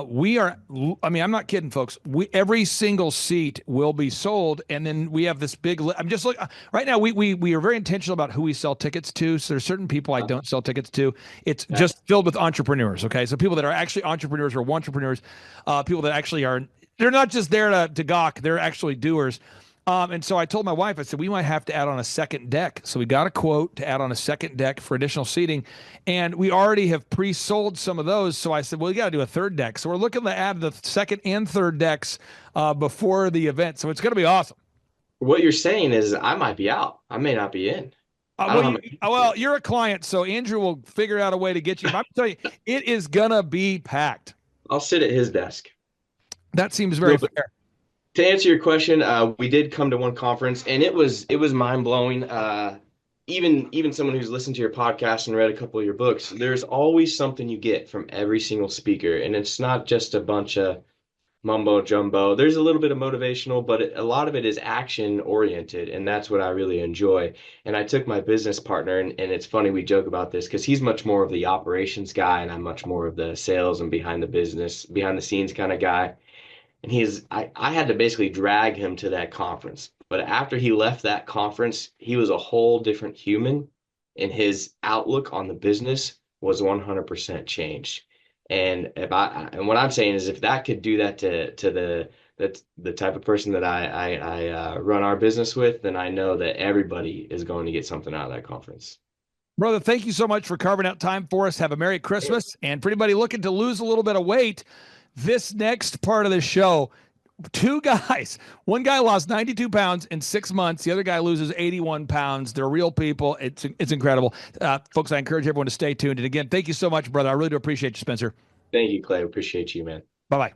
[SPEAKER 3] we are, I mean, I'm not kidding, folks. Every single seat will be sold. And then we have this big, I'm just like, right now, we are very intentional about who we sell tickets to. So there's certain people I don't sell tickets to. It's just filled with entrepreneurs. Okay. So people that are actually entrepreneurs or entrepreneurs, people that actually are, they're not just there to gawk, they're actually doers. And so I told my wife, I said, we might have to add on a second deck. So we got a quote to add on a second deck for additional seating. And we already have pre-sold some of those. So I said, well, we got to do a third deck. So we're looking to add the second and third decks before the event. So it's going to be awesome.
[SPEAKER 2] What you're saying is I might be out. I may not be in.
[SPEAKER 3] Well, you're a client, so Andrew will figure out a way to get you. I'm telling you, it is going to be packed.
[SPEAKER 2] I'll sit at his desk.
[SPEAKER 3] That seems very fair.
[SPEAKER 2] To answer your question, we did come to one conference, and it was mind blowing. Even someone who's listened to your podcast and read a couple of your books, there's always something you get from every single speaker, and it's not just a bunch of mumbo jumbo. There's a little bit of motivational, but a lot of it is action oriented, and that's what I really enjoy. And I took my business partner, and it's funny we joke about this because he's much more of the operations guy, and I'm much more of the sales and behind the scenes kind of guy. And I had to basically drag him to that conference. But after he left that conference, he was a whole different human, and his outlook on the business was 100% changed. And what I'm saying is, if that could do that to the type of person that I run our business with, then I know that everybody is going to get something out of that conference.
[SPEAKER 3] Brother, thank you so much for carving out time for us. Have a Merry Christmas. And for anybody looking to lose a little bit of weight, this next part of the show, two guys. One guy lost 92 pounds in 6 months. The other guy loses 81 pounds. They're real people. It's incredible. Folks, I encourage everyone to stay tuned. And again, thank you so much, brother. I really do appreciate you, Spencer.
[SPEAKER 2] Thank you, Clay. Appreciate you, man.
[SPEAKER 3] Bye-bye.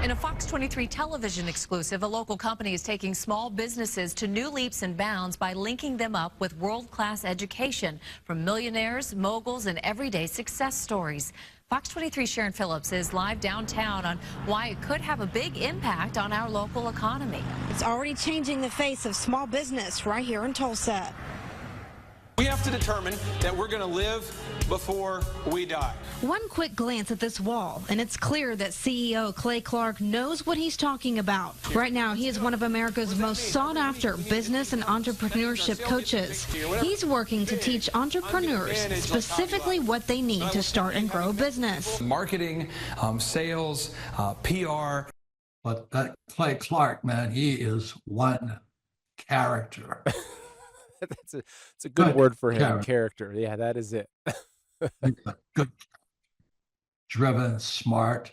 [SPEAKER 4] In a Fox 23 television exclusive, a local company is taking small businesses to new leaps and bounds by linking them up with world-class education from millionaires, moguls, and everyday success stories. Fox 23 Sharon Phillips is live downtown on why it could have a big impact on our local economy.
[SPEAKER 5] It's already changing the face of small business right here in Tulsa.
[SPEAKER 6] We have to determine that we're going to live before we die.
[SPEAKER 5] One quick glance at this wall, and it's clear that CEO Clay Clark knows what he's talking about. Right now, he is one of America's most sought-after business and entrepreneurship coaches. He's working to teach entrepreneurs specifically what they need to start and grow a business.
[SPEAKER 7] Marketing, sales, PR.
[SPEAKER 8] But that Clay Clark, man, he is one character.
[SPEAKER 9] It's a good word for him. Character. Yeah, that is it.
[SPEAKER 8] Good, driven, smart.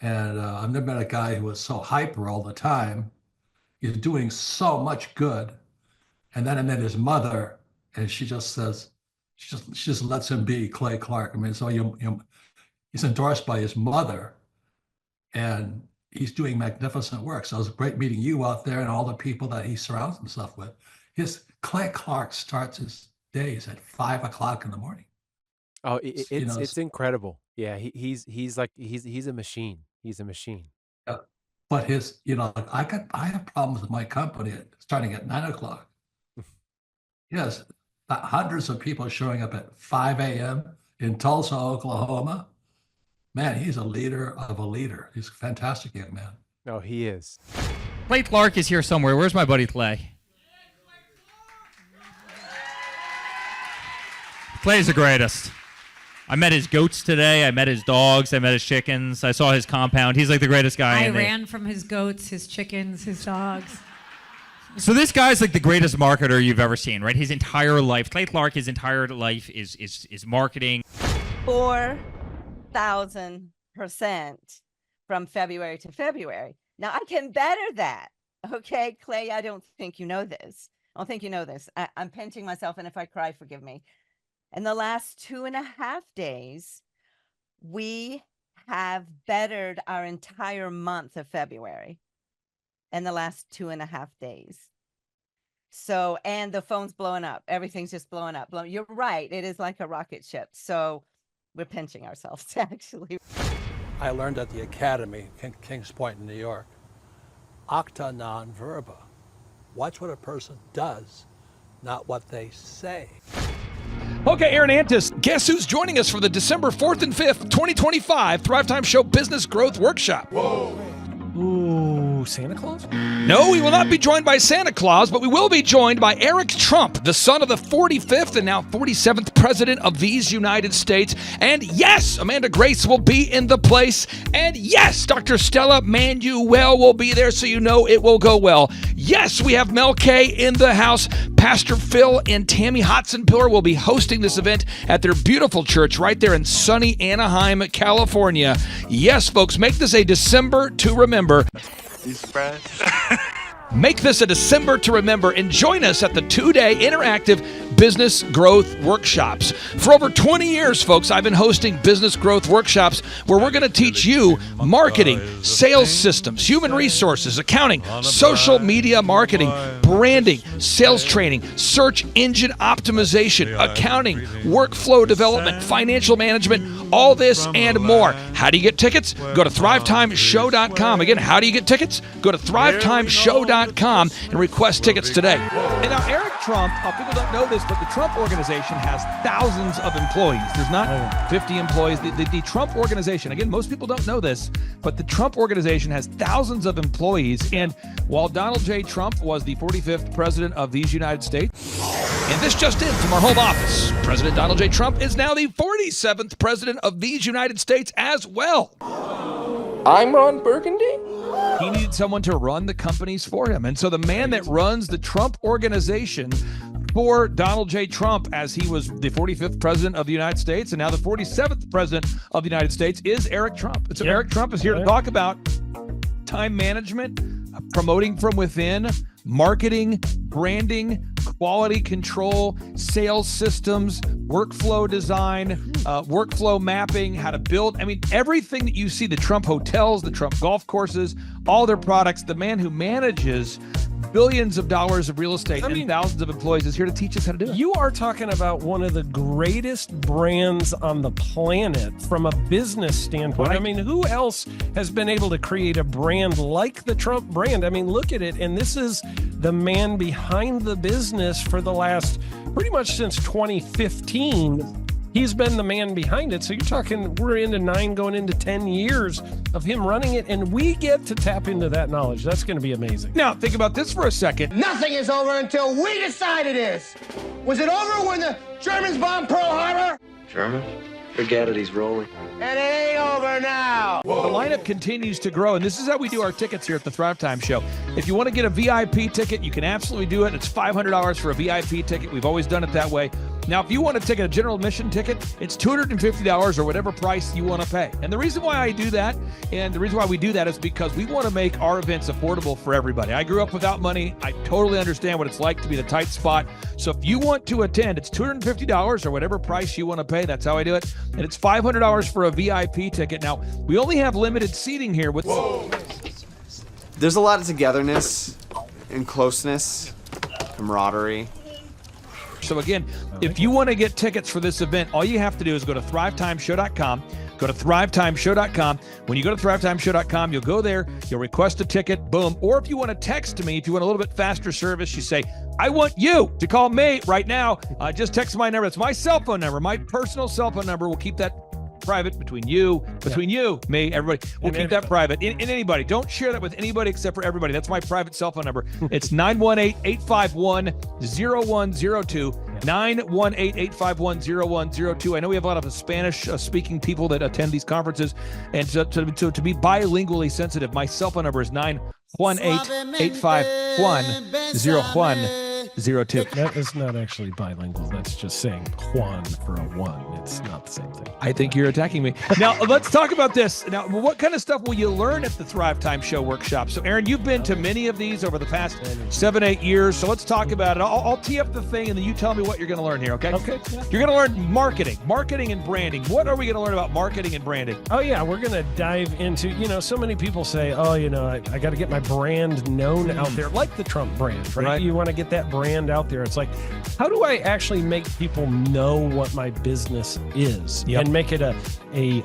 [SPEAKER 8] And I've never met a guy who was so hyper all the time. He's doing so much good. And then I met his mother, and she just says, she just lets him be Clay Clark. I mean, so he's endorsed by his mother, and he's doing magnificent work. So it was great meeting you out there and all the people that he surrounds himself with. Clay Clark starts his days at 5 o'clock in the morning.
[SPEAKER 9] Oh, it's incredible. Yeah, he's a machine. He's a machine.
[SPEAKER 8] Yeah. But I have problems with my company starting at 9 o'clock. Yes, hundreds of people showing up at 5 a.m. in Tulsa, Oklahoma. Man, he's a leader of a leader. He's a fantastic young man.
[SPEAKER 9] Oh, he is.
[SPEAKER 10] Clay Clark is here somewhere. Where's my buddy Clay? Clay's the greatest. I met his goats today. I met his dogs. I met his chickens. I saw his compound. He's like the greatest guy.
[SPEAKER 11] I ran from his goats, his chickens, his dogs.
[SPEAKER 10] So this guy's like the greatest marketer you've ever seen, right? His entire life, Clay Clark, his entire life is marketing.
[SPEAKER 12] 4,000% from February to February. Now I can better that. Okay, Clay, I don't think you know this. I'm pinching myself, and if I cry, forgive me. In the last 2.5 days, we have bettered our entire month of February in the last 2.5 days. So, and the phone's blowing up. Everything's just blowing up. You're right. It is like a rocket ship. So we're pinching ourselves, actually.
[SPEAKER 13] I learned at the academy in Kings Point in New York, acta non verba. Watch what a person does, not what they say.
[SPEAKER 3] Okay, Aaron Antis, guess who's joining us for the December 4th and 5th, 2025 Thrivetime Show Business Growth Workshop?
[SPEAKER 9] Whoa. Ooh, Santa Claus?
[SPEAKER 3] No, we will not be joined by Santa Claus, but we will be joined by Eric Trump, the son of the 45th and now 47th President of these United States. And yes, Amanda Grace will be in the place. And yes, Dr. Stella Manuel will be there, so you know it will go well. Yes, we have Mel K in the house. Pastor Phil and Tammy Hotson-Pillar will be hosting this event at their beautiful church right there in sunny Anaheim, California. Yes, folks, make this a December to remember.
[SPEAKER 14] He's fresh.
[SPEAKER 3] Make this a December to remember and join us at the 2-day interactive business growth workshops. For over 20 years, folks, I've been hosting business growth workshops where we're going to teach you marketing, sales systems, human resources, accounting, social media marketing, branding, sales training, search engine optimization, accounting, workflow development, financial management, all this and more. How do you get tickets? Go to thrivetimeshow.com. Again, how do you get tickets? Go to thrivetimeshow.com and request tickets today. And now Eric Trump, people don't know this, but the Trump organization has thousands of employees. There's not 50 employees. The Trump organization, again, most people don't know this, but the Trump organization has thousands of employees. And while Donald J. Trump was the 45th president of these United States, and this just in from our home office, President Donald J. Trump is now the 47th president of these United States as well.
[SPEAKER 14] I'm Ron Burgundy?
[SPEAKER 3] He needed someone to run the companies for him. And so the man that runs the Trump organization for Donald J. Trump, as he was the 45th president of the United States and now the 47th president of the United States, is Eric Trump. And so Eric Trump is here to talk about time management, promoting from within, marketing, branding, quality control, sales systems, workflow design, workflow mapping, how to build. I mean, everything that you see, the Trump hotels, the Trump golf courses, all their products, the man who manages billions of dollars of real estate and thousands of employees is here to teach us how to do it.
[SPEAKER 15] You are talking about one of the greatest brands on the planet from a business standpoint.
[SPEAKER 3] Right.
[SPEAKER 15] I mean, who else has been able to create a brand like the Trump brand? I mean, look at it. And this is the man behind the business for the last pretty much since 2015. He's been the man behind it. So you're talking, we're into 9 going into 10 years of him running it, and we get to tap into that knowledge. That's going to be amazing.
[SPEAKER 3] Now, think about this for a second.
[SPEAKER 16] Nothing is over until we decide it is. Was it over when the Germans bombed Pearl Harbor?
[SPEAKER 14] German? Forget it, he's rolling.
[SPEAKER 16] And it ain't over now.
[SPEAKER 3] The lineup continues to grow, and this is how we do our tickets here at the Thrivetime Show. If you want to get a VIP ticket, you can absolutely do it. It's $500 for a VIP ticket. We've always done it that way. Now, if you want to take a general admission ticket, it's $250 or whatever price you want to pay. And the reason why I do that, and the reason why we do that is because we want to make our events affordable for everybody. I grew up without money. I totally understand what it's like to be in a tight spot. So if you want to attend, it's $250 or whatever price you want to pay. That's how I do it. And it's $500 for a VIP ticket. Now, we only have limited seating here with...
[SPEAKER 17] There's a lot of togetherness and closeness, camaraderie.
[SPEAKER 3] So again, if you want to get tickets for this event, all you have to do is go to thrivetimeshow.com. Go to thrivetimeshow.com. When you go to thrivetimeshow.com, you'll go there, you'll request a ticket, boom. Or if you want to text me, if you want a little bit faster service, you say, I want you to call me right now. Just text my number. It's my cell phone number, my personal cell phone number. We'll keep that private between you, me, everybody. We'll keep that private. And anybody. Don't share that with anybody except for everybody. That's my private cell phone number. It's 918-851-0102. 918-851-0102. I know we have a lot of Spanish-speaking people that attend these conferences. And so to be bilingually sensitive, my cell phone number is 918-851-0102.
[SPEAKER 15] That is not actually bilingual. That's just saying Juan for a one. It's not the same thing.
[SPEAKER 3] I think you're attacking me. Now, let's talk about this. Now, what kind of stuff will you learn at the Thrivetime Show workshop? So, Aaron, you've been to many of these over the past 7-8 years. So let's talk about it. I'll tee up the thing, and then you tell me what you're going to learn here, okay?
[SPEAKER 15] Okay. Yeah.
[SPEAKER 3] You're going to learn marketing and branding. What are we going to learn about marketing and branding?
[SPEAKER 15] Oh, yeah. We're going to dive into, so many people say, I got to get my brand known out there, like the Trump brand, right? You want to get that brand out there. It's like, how do I actually make people know what my business is and make it a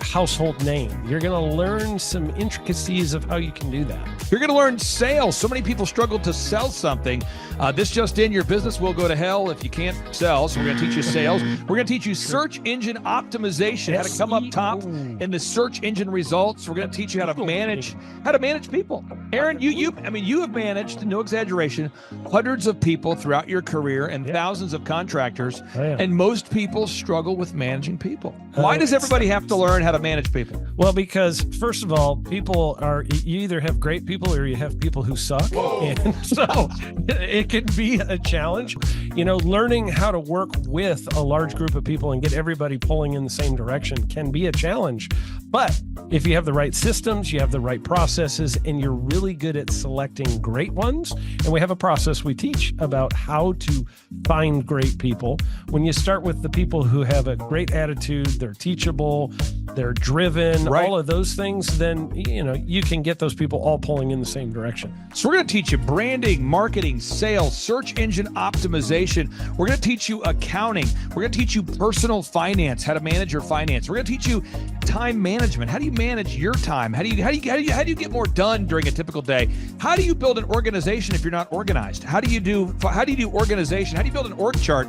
[SPEAKER 15] household name? You're going to learn some intricacies of how you can do that.
[SPEAKER 3] You're going to learn sales. So many people struggle to sell something. This just in, your business will go to hell if you can't sell. So we're going to teach you sales. We're going to teach you search engine optimization, how to come up top in the search engine results. We're going to teach you how to manage people. Aaron, you have managed, no exaggeration, hundreds of people throughout your career and thousands of contractors. And most people struggle with managing people. Why does everybody have to learn how to manage people?
[SPEAKER 15] Well, because first of all, you either have great people or you have people who suck. And so it can be a challenge. Learning how to work with a large group of people and get everybody pulling in the same direction can be a challenge. But if you have the right systems, you have the right processes, and you're really good at selecting great ones, and we have a process we teach about how to find great people. When you start with the people who have a great attitude, they're teachable, they're driven, all of those things, then you can get those people all pulling in the same direction.
[SPEAKER 3] So we're going to teach you branding, marketing, sales, search engine optimization. We're going to teach you accounting. We're going to teach you personal finance, how to manage your finance. We're going to teach you time management. How do you manage your time? How do you get more done during a typical day? How do you build an organization if you're not organized? How do you do organization? How do you build an org chart?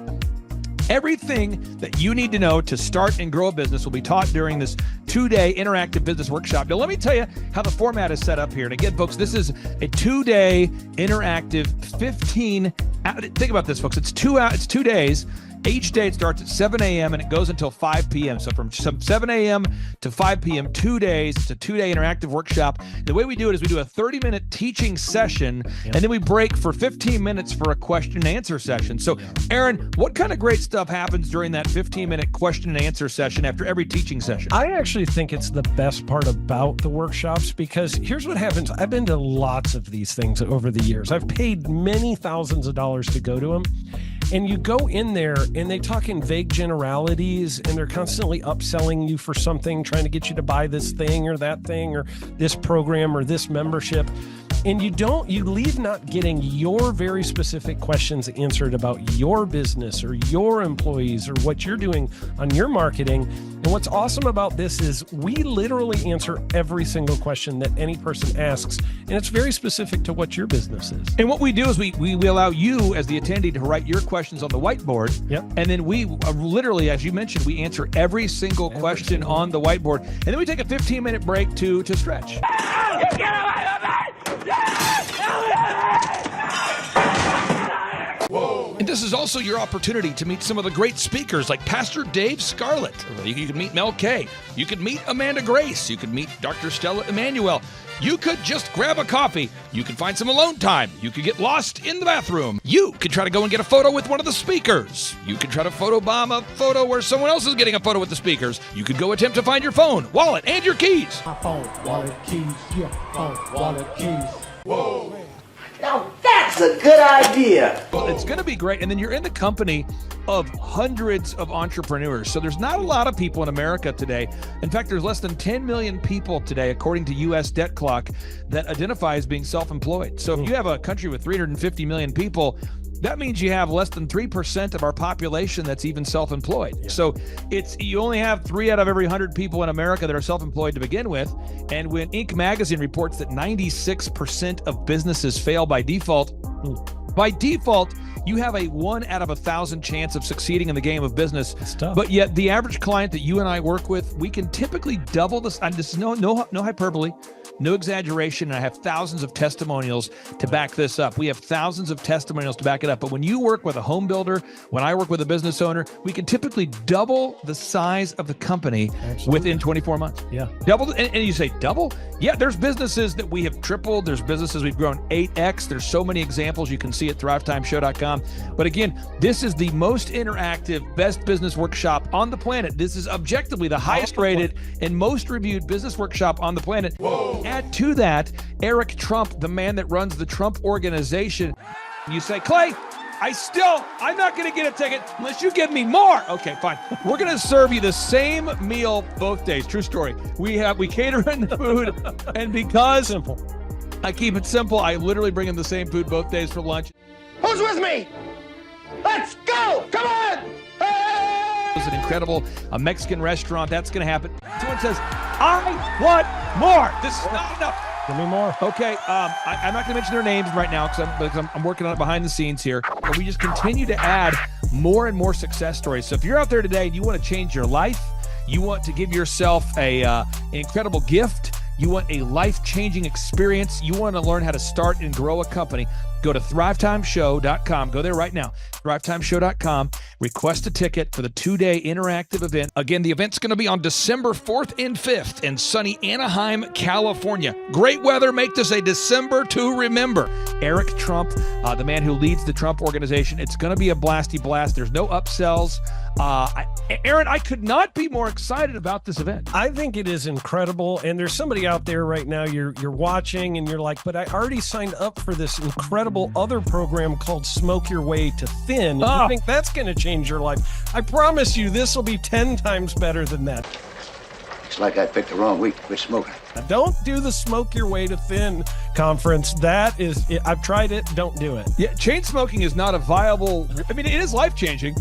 [SPEAKER 3] Everything that you need to know to start and grow a business will be taught during this 2-day interactive business workshop. Now, let me tell you how the format is set up here. And again, folks, this is a 2-day interactive 15. Think about this, folks. It's 2 days. Each day it starts at 7 a.m. and it goes until 5 p.m. So from 7 a.m. to 5 p.m., 2 days. It's a 2-day interactive workshop. The way we do it is we do a 30-minute teaching session, and then we break for 15 minutes for a question and answer session. So, Aaron, what kind of great stuff happens during that 15-minute question and answer session after every teaching session?
[SPEAKER 15] I actually think it's the best part about the workshops, because here's what happens. I've been to lots of these things over the years. I've paid many thousands of dollars to go to them. And you go in there and they talk in vague generalities, and they're constantly upselling you for something, trying to get you to buy this thing or that thing or this program or this membership. And you leave not getting your very specific questions answered about your business or your employees or what you're doing on your marketing. And what's awesome about this is we literally answer every single question that any person asks, and it's very specific to what your business is.
[SPEAKER 3] And what we do is we allow you as the attendee to write your questions on the whiteboard.
[SPEAKER 15] Yep.
[SPEAKER 3] And then we literally, as you mentioned, we answer every single question on the whiteboard. And then we take a 15-minute break to stretch. And this is also your opportunity to meet some of the great speakers like Pastor Dave Scarlett. You can meet Mel Kay. You could meet Amanda Grace. You could meet Dr. Stella Emanuel. You could just grab a coffee. You could find some alone time. You could get lost in the bathroom. You could try to go and get a photo with one of the speakers. You could try to photobomb a photo where someone else is getting a photo with the speakers. You could go attempt to find your phone, wallet, and your keys.
[SPEAKER 16] My phone, wallet, keys, yeah, phone, wallet, keys.
[SPEAKER 3] Whoa.
[SPEAKER 16] Now that's a good idea.
[SPEAKER 3] Well, it's going to be great. And then you're in the company of hundreds of entrepreneurs. So there's not a lot of people in America today. In fact, there's less than 10 million people today, according to U.S. Debt Clock, that identify as being self-employed. So if you have a country with 350 million people, that means you have less than 3% of our population that's even self-employed. Yeah. So you only have 3 out of every 100 people in America that are self-employed to begin with. And when Inc. magazine reports that 96% of businesses fail by default, you have a 1 out of 1,000 chance of succeeding in the game of business.
[SPEAKER 15] It's tough.
[SPEAKER 3] But yet the average client that you and I work with, we can typically double this. And this is no hyperbole, no exaggeration. And I have thousands of testimonials to back this up. We have thousands of testimonials to back it up. But when you work with a home builder, when I work with a business owner, we can typically double the size of the company within 24 months.
[SPEAKER 15] Yeah.
[SPEAKER 3] Double. And you say double? Yeah, there's businesses that we have tripled. There's businesses we've grown 8x. There's so many examples you can see at thrivetimeshow.com. But again, this is the most interactive, best business workshop on the planet. This is objectively the highest rated and most reviewed business workshop on the planet. Whoa. Add to that, Eric Trump, the man that runs the Trump organization. You say, Clay, I'm not going to get a ticket unless you give me more. Okay, fine. We're going to serve you the same meal both days. True story. We cater in the food, and because I keep it simple, I literally bring in the same food both days for lunch.
[SPEAKER 16] Who's with me? Let's go! Come on!
[SPEAKER 3] It was an incredible Mexican restaurant. That's going to happen. Someone says, I want more. This is not enough.
[SPEAKER 15] Give me more.
[SPEAKER 3] Okay, I'm not going to mention their names right now because I'm working on it behind the scenes here. But we just continue to add more and more success stories. So if you're out there today and you want to change your life, you want to give yourself an incredible gift, you want a life-changing experience, you want to learn how to start and grow a company, Go to thrivetimeshow.com. Go there right now. thrivetimeshow.com. Request a ticket for the 2-day interactive event. Again, the event's going to be on December 4th and 5th in sunny Anaheim, California. Great weather. Make this a December to remember. Eric Trump, the man who leads the Trump organization. It's going to be a blasty blast. There's no upsells. Aaron, I could not be more excited about this event.
[SPEAKER 15] I think it is incredible. And there's somebody out there right now, you're watching and you're like, but I already signed up for this incredible other program called Smoke Your Way to Thin. I think that's going to change your life. I promise you, this will be 10 times better than that.
[SPEAKER 18] Looks like I picked the wrong week to quit smoking.
[SPEAKER 15] Don't do the Smoke Your Way to Thin conference. That is, I've tried it. Don't do it.
[SPEAKER 3] Yeah, chain smoking is not a viable. I mean, it is life changing.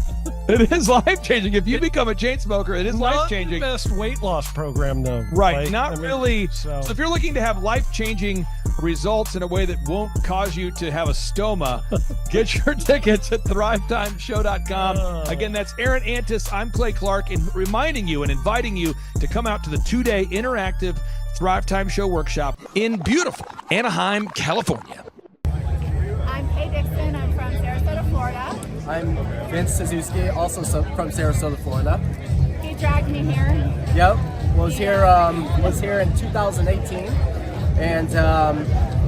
[SPEAKER 3] It is life changing. If you become a chain smoker, it is life changing.
[SPEAKER 15] Not the best weight loss program, though.
[SPEAKER 3] Right. Really. So if you're looking to have life changing results in a way that won't cause you to have a stoma, get your tickets at thrivetimeshow.com. Again, that's Aaron Antis. I'm Clay Clark, and reminding you and inviting you to come out to the 2-day interactive Thrivetime Show workshop in beautiful Anaheim, California.
[SPEAKER 19] I'm Kay Dixon. I'm from Sarasota, Florida.
[SPEAKER 20] I'm Vince Suzuki, also from Sarasota, Florida.
[SPEAKER 19] He dragged me here.
[SPEAKER 20] Yep, was here in 2018, and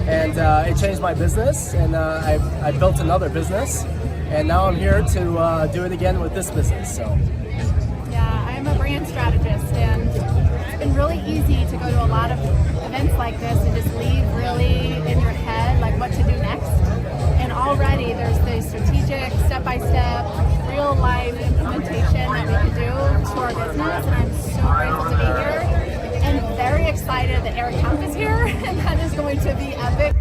[SPEAKER 20] it changed my business, and I built another business, and now I'm here to do it again with this business. So.
[SPEAKER 19] Yeah, I'm a brand strategist, and it's been really easy to go to a lot of events like this and just leave really in your head like what to do next. And already there's the strategic, step-by-step, real-life implementation that we can do to our business. And I'm so grateful to be here and very excited that Eric Trump is here, and that is going to be epic.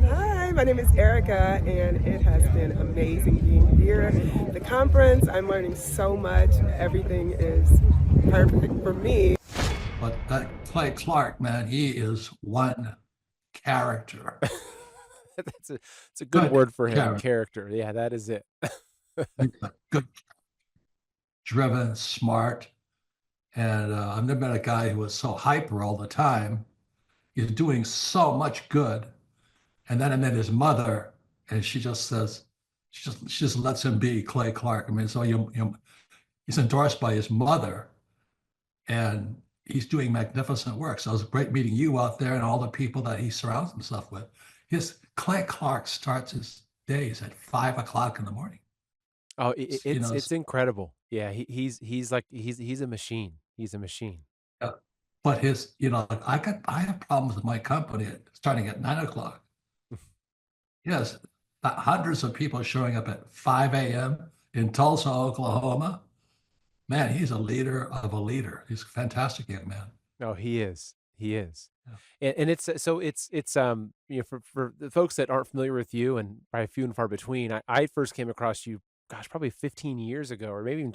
[SPEAKER 21] Hi, my name is Erica, and it has been amazing being here. The conference, I'm learning so much. Everything is perfect for me.
[SPEAKER 8] But that Clay Clark, man, he is one character.
[SPEAKER 9] It's a good word for him. Character. Yeah, that is it.
[SPEAKER 8] Good, driven, smart, and I've never met a guy who was so hyper all the time. He's doing so much good, and then I met his mother, and she just says, she just lets him be Clay Clark. I mean, so he's endorsed by his mother, and he's doing magnificent work. So it was great meeting you out there and all the people that he surrounds himself with. Clay Clark starts his days at 5 o'clock in the morning.
[SPEAKER 9] Oh, it's incredible. Yeah, he's a machine. He's a machine.
[SPEAKER 8] Yeah. But I have problems with my company starting at 9 o'clock. Yes, hundreds of people showing up at 5 a.m. in Tulsa, Oklahoma. Man, he's a leader of a leader. He's a fantastic young man.
[SPEAKER 9] Oh, he is. He is. Yeah. And it's for the folks that aren't familiar with you, and probably few and far between, I first came across you, gosh, probably 15 years ago, or maybe even